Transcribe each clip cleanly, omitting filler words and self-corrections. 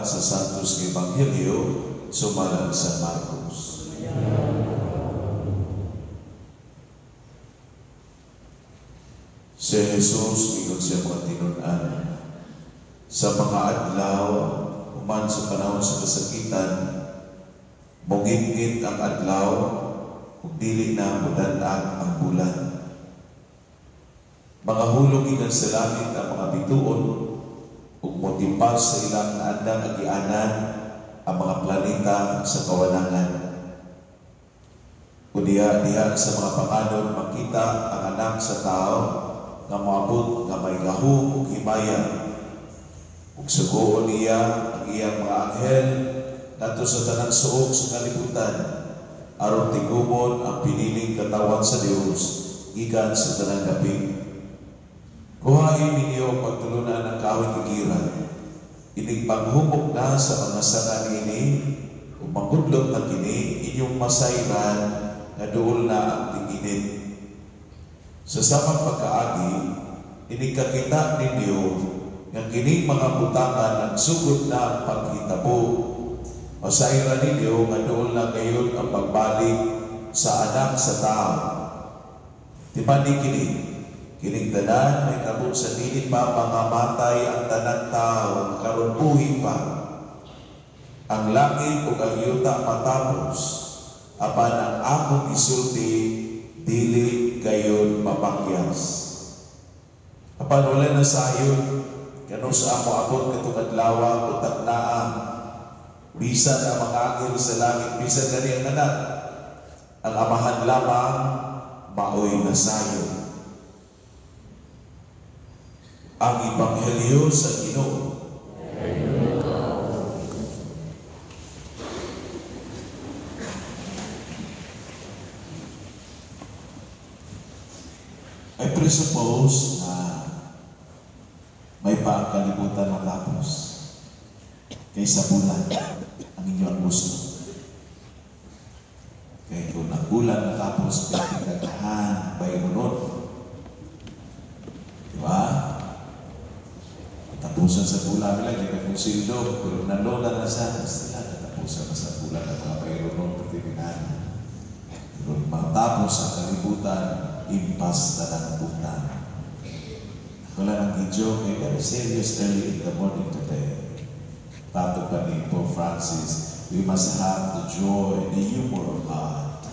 sa Santos nga Ebanghelyo sumalang sa Marcos. Si Jesus, ingon siya mga tinunan, sa mga adlaw, human sa panahon sa kasakitan, mungit-ngit ang adlaw, ug dili na mudanag ang bulan. Mga hulog ikan sa langit ang mga bituon, ug motipas sa ilang andang agianan ang mga planeta sa kawanangan. Diha sa mga panganon makita ang anak sa tao nga moabot nga may gahom ug himaya. Ug sugoon niya ang iyang mga anghel ngadto sa tanang suog sa kalibutan aron tigumon ang piniling katawan sa Dios gikan sa tanang gabi. Kuhain ninyo pagtulunan ng kahoy kagiran. Inig paghumok na sa mga sangan ini ug magudlot na kini inyong masayran nga duol na ang tig-init. Sa samang pagkaagi, inikakita ninyo nga kining mga butangan nagsugod na ang paghitabo. Masayran ninyo nga duol na gayon ang pagbalik sa anak sa tao. Tibandi kining tanan may tabog sa dili pa pangamatay ang tanang tao karon buhi pa. Ang langit ug ang yuta matapos, apan ang akong isulti dili gayon mapakyas. Apan wala na sayon kano sa amo abot katong adlaw utak naa bisan ang mga anghel sa langit, bisan gani ang anak, ang amahan lamang maoy na sayon. Ang Ebanghelyo sa Ginoo. I presuppose na may pagkalibutan ng lapos kaysa bulan ang inyong gusto. Kaya kung ang bulan na tapos pinagkagahan, bayunod. Diba? Katapusan sa bulan nila, hindi na kung sildo, pero nalola na siya, sila katapusan na sa bulan ng mga bayunod, pagtibingan. Pero matapos ang kalibutan, impas na ng bulan. Wala nang video, kaya very serious early in the morning today. Pato pa ni Pope Francis, we must have the joy, the humor of God.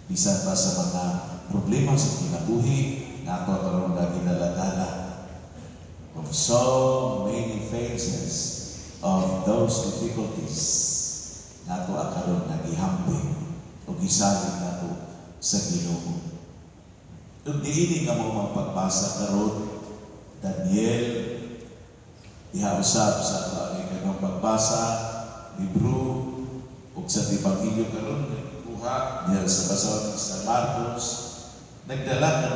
Bisan pa sa mga problema sa kinabuhi, nga ako karoon na ginaladala of so many phases of those difficulties, nga ako karoon na gihambing o gisaling na ito sa Ginoo. Kung diini nga mo magpagbasa karon, Daniel, ihausap sa kanang pagbasa, libro, ug sa Ebanghelyo karon, kuha diya sa basahan sa Marcos, nagdala ka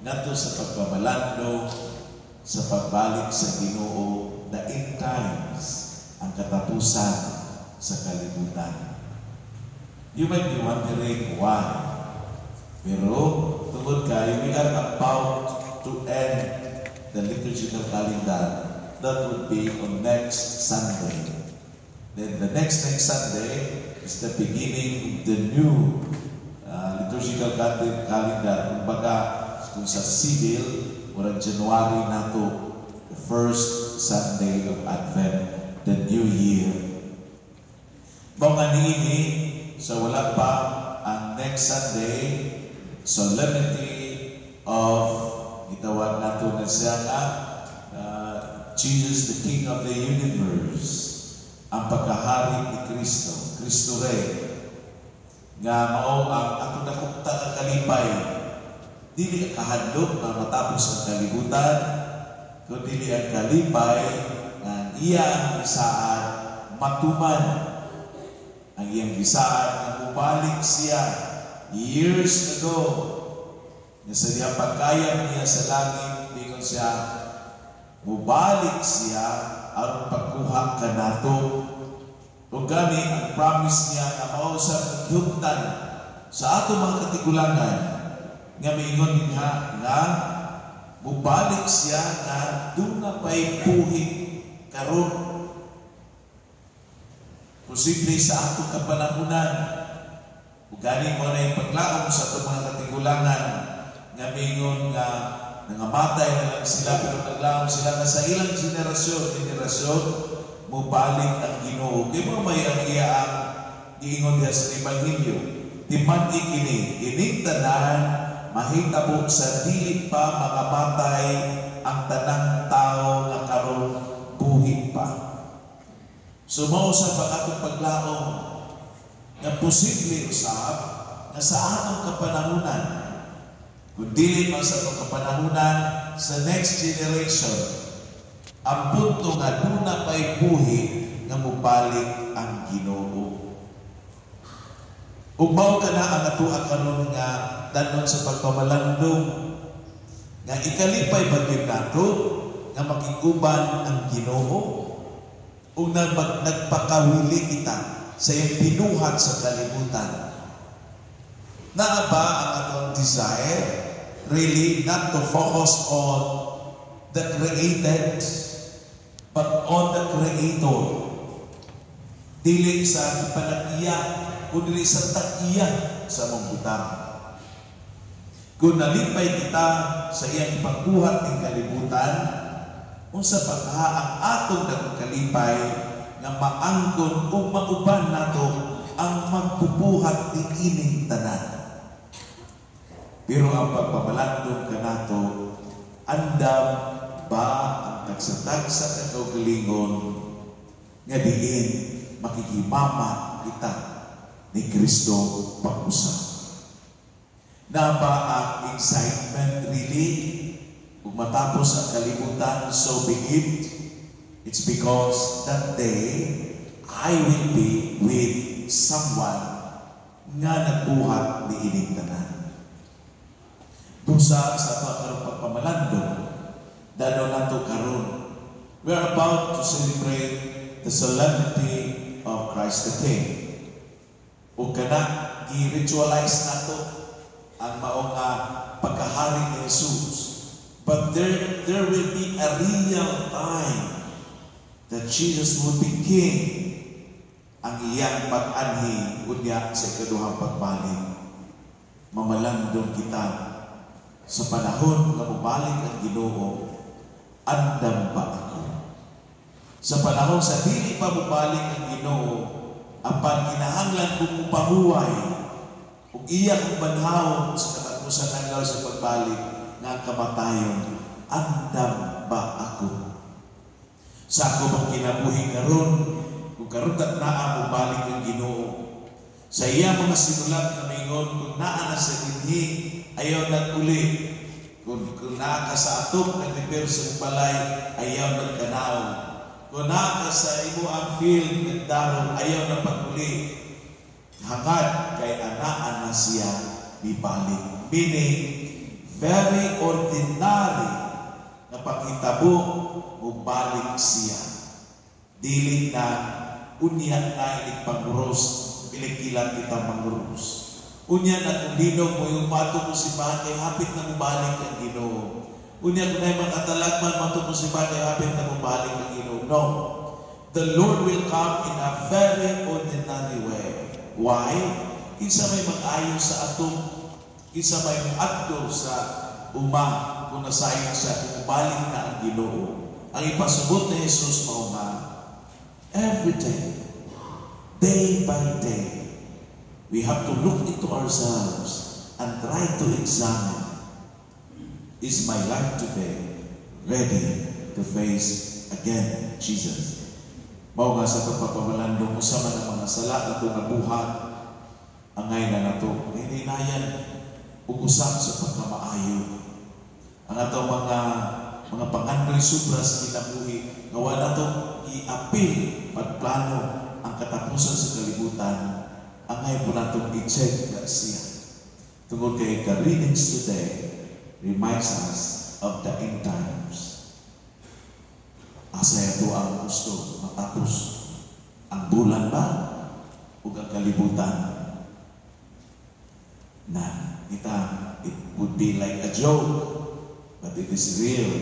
nato sa pagbabalando, sa pagbalik sa Ginoo, the end times, ang katapusan sa kalibutan. You might be wondering why. Pero, tungod kayo, we are about to end the liturgical calendar. That would be on next Sunday. Then the next Sunday is the beginning of the new liturgical calendar. Kumbaga, kung sa civil, murag January na to, the first Sunday of Advent, the new year. Mga niini, so wala pa ang next Sunday, solemnity of itawag nato na siya nga Jesus, the King of the universe, ang pagkahari ni Kristo, Kristo Rey, nga mao ang atong nakukta ng kalipay, dili kahadlok na matapos ang kalibutan, kundi dili ang kalipay nga iya ang isaan matuman, ang iyang isaan na mubalik siya years ago, na sa diya pagkayang niya sa langit, bingon siya, mubalik siya aron pagkuha ka nato. O gani ang promise niya na mao sa paghuptan sa ato mga katigulangan nga miingon niya nga mubalik siya nga doon na pa'y buhi karon posible sa atong kapanahunan. Ugani mo na yung paglaom sa itong mga katigulangan nga mingon nga nangamatay na lang sila pero naglaom sila nga sa ilang generasyon mubalik ang Ginoo. Di mo may ang iya ang giingon diha sa Ebanghelyo. Timan ining tanan mahitabo sa dili pa makamatay ang tanang tao nga karon buhi pa. Sumaw sa atong paglaom na posible usab na sa atong kapanahunan, kung dili man sa atong kapanahunan, sa next generation, ang punto nga duna pa'y buhi nga mubalik ang Ginoo. Ug mao ka na ang atua karon nga danon sa pagpamalandong nga ikalipay bagyo nato nga makiguban ang Ginoo ug nagpakawili kita sa iyang pinuhat sa kalibutan. Naa ba ang atong desire really not to focus on the created but on the Creator? Dili sa panag-iya o dili sa tak-iya sa mong butang. Kung nalipay kita sa iyang pagbuhat ng kalibutan, unsa pa ka ang atong nagkalipay nga maangkon o mauban nato ang magbubuhat ni ining tanan. Pero ang pagpamalandong ka nato, andam ba ang tagsatagsa ka kaugalingon nga diin makikimama kita ni Kristo pag-usa? Na ba ang excitement really? Kung matapos ang kalibutan, so be it. It's because that day, I will be with someone nga nagbuhat ni ining tanan. Busa sa pagpamalandong, dalo nato karon. We are about to celebrate the solemnity of Christ the King. O kana, i-ritualize nato ang maong pagkahari ni Jesus. But there will be a real time that Jesus would be King. Ang iyang pag-anhi unya sa ikaduhang pagbalik. Mamalandong kita sa panahon na mabalik ang Ginoo, andam ba ako? Sa panahon sa dili pa mabalik ang Ginoo, apan kinahanglan kong upahuway ug iya kong banhawon sa katapusan adlaw sa pagbalik nga kamatayon, andam ba ako? Sa ako bang kinabuhi karon, kung karon kat naa mo balik ang Ginoo. Sa iya mga sinulat na mingon, kung naa na sa dinhi, ayaw nag-uli. Kung naa ka sa atok, nag-repair sa balay, ayaw nagkanaon. Kung naa ka sa imo ang field, nagdarong, ayaw na pag-uli. Hangad kay anaan na siya bibalik. Meaning, very ordinary na pagkitabo o balik siya. Dili na unya na inig pangurus, pilikilan kita mangurus. Unya na kung dinog mo yung mato mo si Bagay, hapit na mubalik ang Ginoo. Unya kung na yung makatalagman, mato mo si Bagay, hapit na mubalik ang Ginoo. No. The Lord will come in a very ordinary way. Why? Kinsa may mag-ayo sa atong, kinsa may mag-adto sa umang kung nasayang siya, kung balik na ang Ginoo. Ang ipasubot ni Jesus mauma, every day by day, we have to look into ourselves and try to examine, is my life today ready to face again Jesus? Mao nga sa pagpapamalandong usama ng mga sala na ito nabuhat, angay na nato, hininayan, ug-usap sa pagkamaayo. Ang ato mga pangandoy sobra sa kinabuhi, nga wala to i-apil pagplano ang katapusan sa kalibutan, angay po natong i-check na siya. Tungkol kay the readings today reminds us of the end times. Asa ito ang gusto matapos ang bulan ba o ang kalibutan na kita, it would be like a joke. But it is real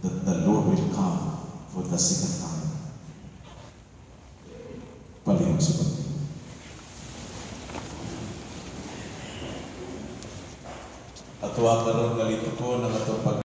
that the Lord will come for the second time. At huwag karon galito ko ng atong pag